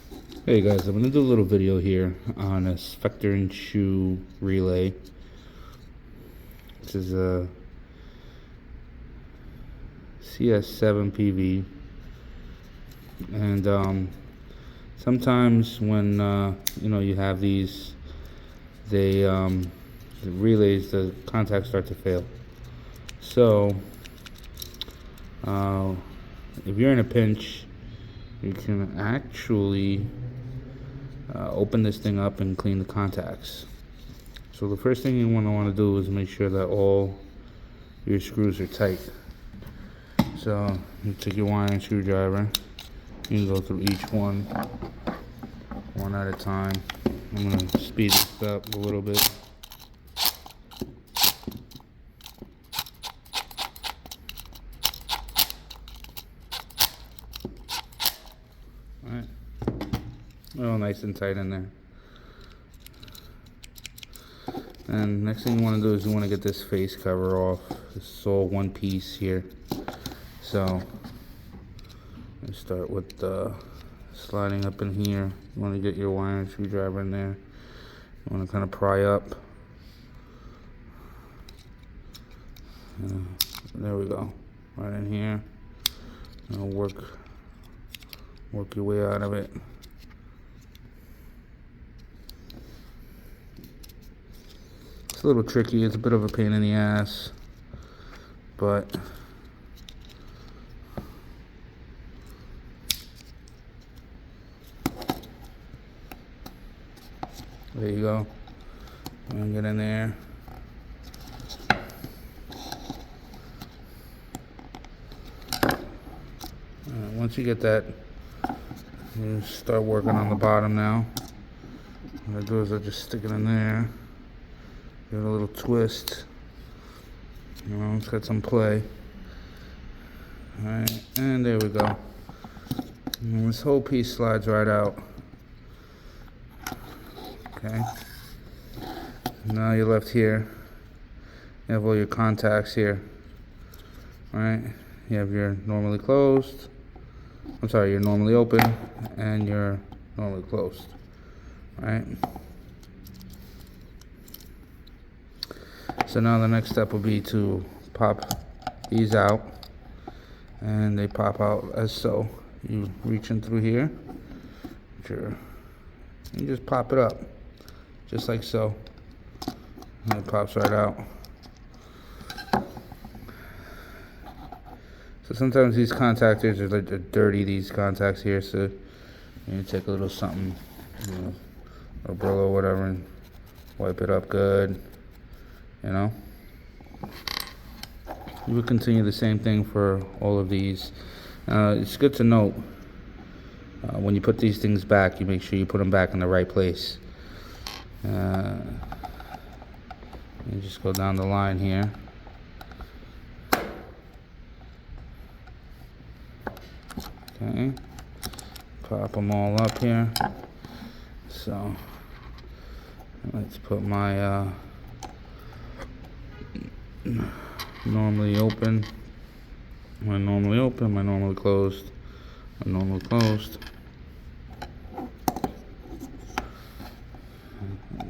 Hey guys, I'm going to do a little video here on a Sprecher Schuh relay. This is a CS7-PV, and sometimes when you have these, the relays, the contacts start to fail. So if you're in a pinch, you can actually open this thing up and clean the contacts. So the first thing you want to do is make sure that all your screws are tight. So you take your wire and screwdriver, you can go through each one at a time. I'm going to speed this up a little bit. Alright, all nice and tight in there. And next thing you want to do is you want to get this face cover off. This is all one piece here. So let's start with sliding up in here. You want to get your wire and screwdriver in there. You want to kind of pry up. There we go, right in here. Now work your way out of it. It's a little tricky, it's a bit of a pain in the ass, but there you go. And get in there. Once you get that, you start working on the bottom now. What I do is I just stick it in there. Give it a little twist. It's got some play. Alright, and there we go. And this whole piece slides right out. Okay. Now you're left here. You have all your contacts here. Alright. You have your normally closed. You're normally open and you're normally closed. Alright. So now the next step will be to pop these out, and they pop out as so. You reach in through here, you just pop it up, just like so, and it pops right out. So sometimes these contactors are dirty, these contacts here, so you take a little something, or Brillo or whatever, and wipe it up good. You would continue the same thing for all of these. It's good to note when you put these things back, you make sure you put them back in the right place. You just go down the line here. Okay, pop them all up here. So let's put my normally open, my normally open, my normally closed, my normally closed.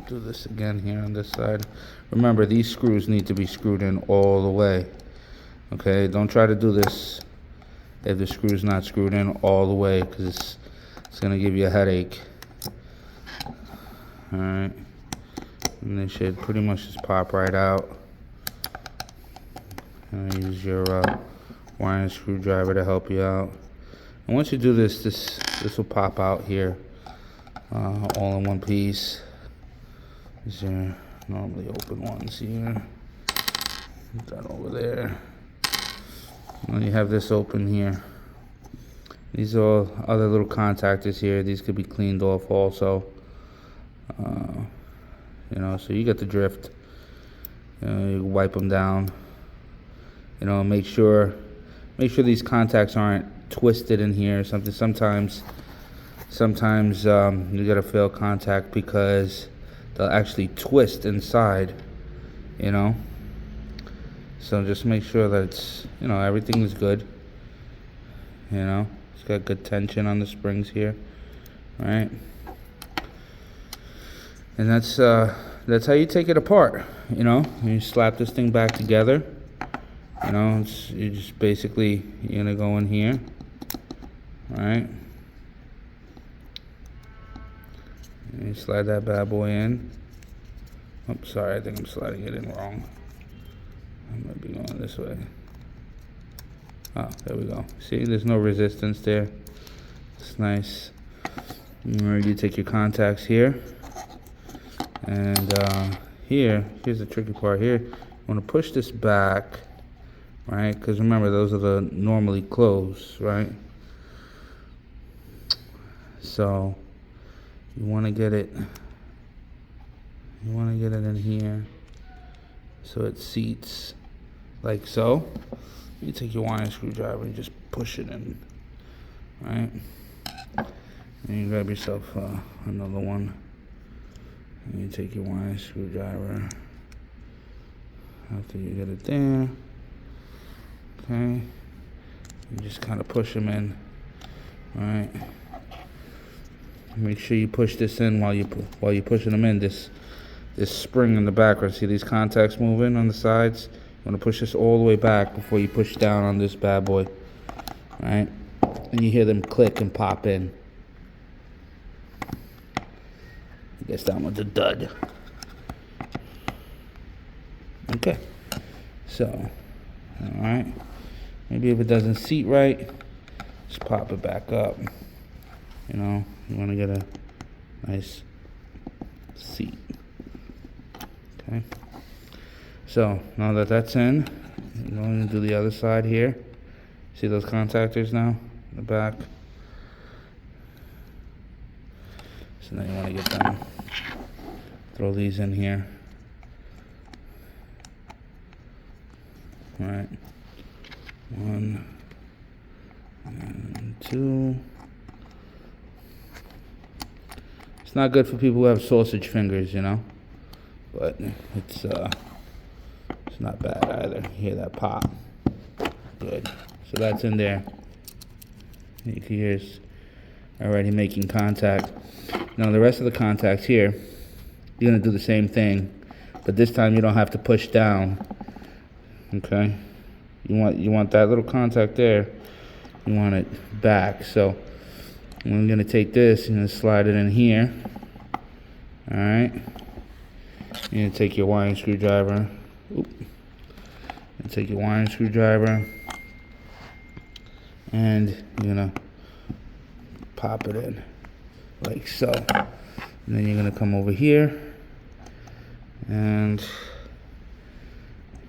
Do this again here on this side. Remember, these screws need to be screwed in all the way. Okay, don't try to do this if the screw's not screwed in all the way, because it's gonna give you a headache. Alright, and they should pretty much just pop right out. Use your wire and screwdriver to help you out. And once you do this, this will pop out here, all in one piece. These are normally open ones here. Put that over there. And you have this open here. These are all other little contactors here. These could be cleaned off also. So you get the drift. You wipe them down. Make sure these contacts aren't twisted in here or something. Sometimes you get a failed contact because they'll actually twist inside, so just make sure that it's, everything is good. It's got good tension on the springs here. right? And that's how you take it apart, you know. You slap this thing back together, you know. You just basically, you're gonna go in here, right? And you slide that bad boy in. Oops, sorry, I think I'm sliding it in wrong. I might be going this way. Oh, there we go. See, there's no resistance there. It's nice. You take your contacts here, and here's the tricky part here. You want to push this back, right? Because remember, those are the normally closed, right? So you want to get it. You want to get it in here, so it seats like so. You take your wire screwdriver and just push it in, right? And you grab yourself another one. And you take your wire screwdriver after you get it there. Okay. You just kind of push them in, right? Make sure you push this in while you're pushing them in. This spring in the background. See these contacts moving on the sides? You want to push this all the way back before you push down on this bad boy, right? And you hear them click and pop in. I guess that one's a dud. Okay, so, all right. Maybe if it doesn't seat right, just pop it back up. You know, you want to get a nice seat. Okay. So now that that's in, I'm going to do the other side here. See those contactors now in the back? So now you want to get them. Throw these in here. All right. 1 and 2. It's not good for people who have sausage fingers, you know, but it's not bad either. You hear that pop? Good. So that's in there. You can hear it's already making contact. Now the rest of the contacts here, you're gonna do the same thing, but this time you don't have to push down. Okay. You want that little contact there. You want it back. So I'm gonna take this and slide it in here. All right. You're gonna take your wiring screwdriver. And take your wiring screwdriver, and you're gonna pop it in like so. And then you're gonna come over here, and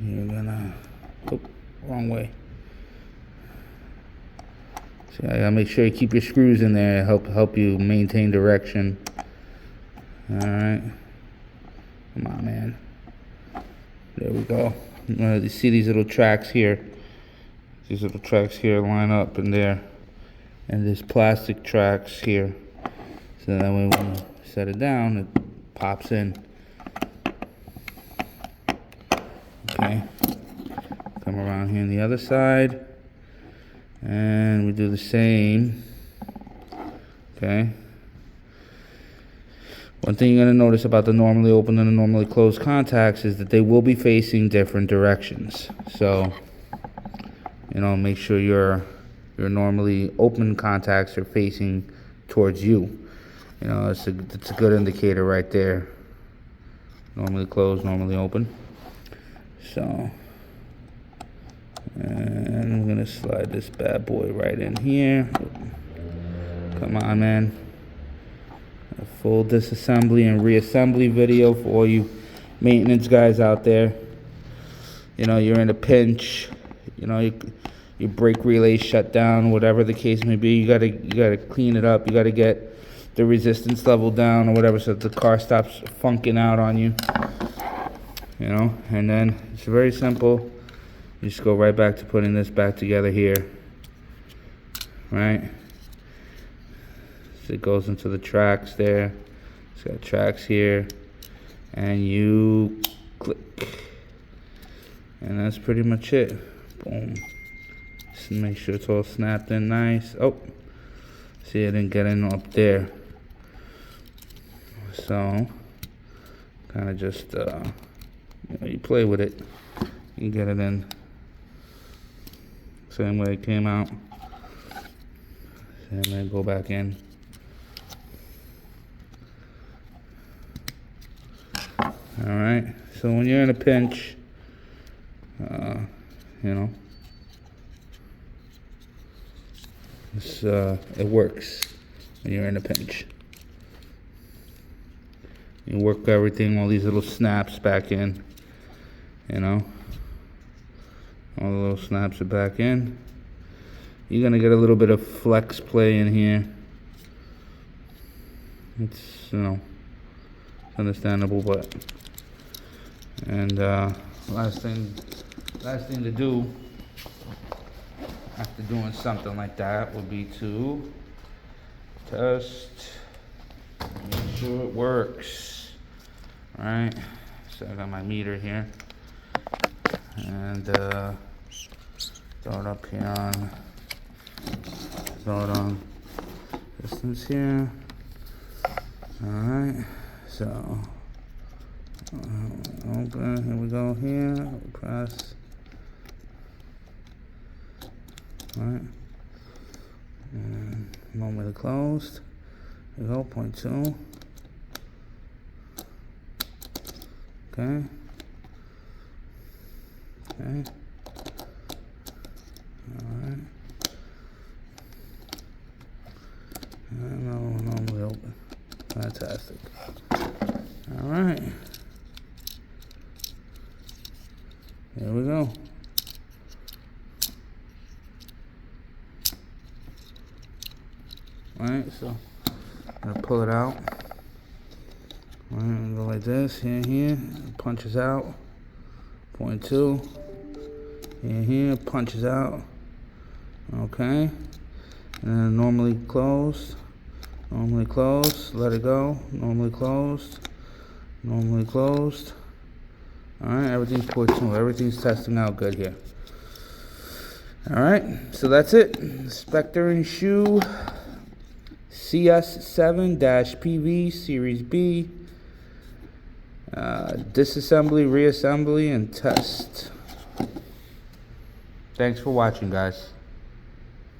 you're gonna, wrong way. So I gotta make sure you keep your screws in there, help you maintain direction. All right, come on, man. There we go. You see these little tracks here. These little tracks here line up in there, and there's plastic tracks here. So that way when you set it down, it pops in. Okay. Come around here on the other side, and we do the same. Okay. One thing you're going to notice about the normally open and the normally closed contacts is that they will be facing different directions. So, you know, make sure your normally open contacts are facing towards you. You know, it's a good indicator right there. Normally closed, normally open. So, and I'm going to slide this bad boy right in here. Come on, man. A full disassembly and reassembly video for all you maintenance guys out there. You know, you're in a pinch. You know, your brake relay shut down, whatever the case may be. You gotta clean it up. You gotta get the resistance level down or whatever, so that the car stops funking out on you. You know, and then it's very simple. You just go right back to putting this back together here. Right? So it goes into the tracks there. It's got tracks here, and you click, and that's pretty much it. Boom. Just make sure it's all snapped in nice. Oh, see, I didn't get in up there. So kind of just you play with it, you get it in same way it came out, and then go back in. Alright, so when you're in a pinch, you know, it works when you're in a pinch. You work everything, all these little snaps back in, you know. All the little snaps are back in. You're gonna get a little bit of flex play in here. It's, you know, understandable, but, and last thing to do after doing something like that would be to test, make sure it works. All right, so I got my meter here, and throw it up here on, throw it on distance here. All right, so open, here we go here, press, all right, and normally closed, here we go, 0.2, okay, okay, all right, and normally open, fantastic, all right. There we go. Alright, so I'm gonna pull it out. Alright, go like this, here, it punches out. 0.2. Here, punches out. Okay. And then normally closed. Normally closed. Let it go. Normally closed. Normally closed. Alright, everything's pushed through. Everything's testing out good here. Alright, so that's it. Sprecher Schuh CS7-PV Series B. Disassembly, reassembly, and test. Thanks for watching, guys.